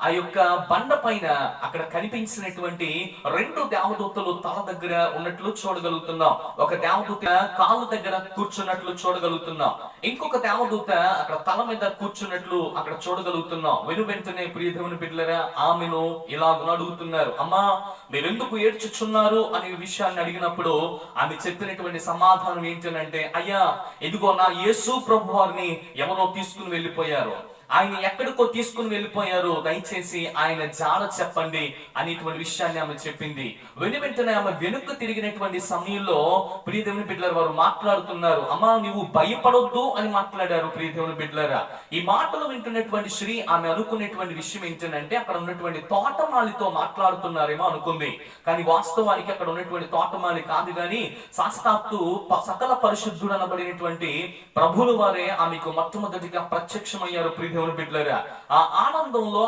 ఆ యొక్క బండ పైన అక్కడ కనిపించినటువంటి రెండు దేవదూతలు తల దగ్గర ఉన్నట్లు చూడగలుగుతున్నాం. ఒక దేవదూత కాళ్ళ దగ్గర కూర్చున్నట్లు చూడగలుగుతున్నాం. ఇంకొక దేవదూత అక్కడ తల మీద కూర్చున్నట్లు అక్కడ చూడగలుగుతున్నాం. వెంటనే ప్రియ దేవుని బిడ్డలారా ఆమెను ఇలాగ అడుగుతున్నారు, అమ్మా మీరెందుకు ఏడ్చుచున్నారు అనే విషయాన్ని అడిగినప్పుడు ఆమె చెప్పినటువంటి సమాధానం ఏంటంటే, అయ్యా ఇదిగో నా యేసు ప్రభు వారిని ఎవరో తీసుకుని వెళ్ళిపోయారు, ఆయన ఎక్కడికో తీసుకుని వెళ్ళిపోయారు, దయచేసి ఆయన జాడ చెప్పండి అనేటువంటి విషయాన్ని ఆమె చెప్పింది. వెంటనే ఆమె వెనుక తిరిగినటువంటి సమయంలో ప్రియ దేవుని బిడ్డలారా వారు మాట్లాడుతున్నారు, అమ్మా నువ్వు భయపడొద్దు అని మాట్లాడారు. ప్రియ దేవుని బిడ్డలారా ఈ మాటలు వింటున్నటువంటి శ్రీ ఆమె అనుకునేటువంటి విషయం ఏంటంటే అక్కడ ఉన్నటువంటి తోటమాలితో మాట్లాడుతున్నారేమో అనుకుంది. కానీ వాస్తవానికి అక్కడ ఉన్నటువంటి తోటమాలి కాదు, గాని సాక్షాత్తు సకల పరిశుద్ధుడు అనబడినటువంటి ప్రభువుల వారే ఆమెకు మొట్టమొదటిగా ప్రత్యక్షమయ్యారు. ప్రియ దేవుని బిడ్డలారా ఆ ఆనందంలో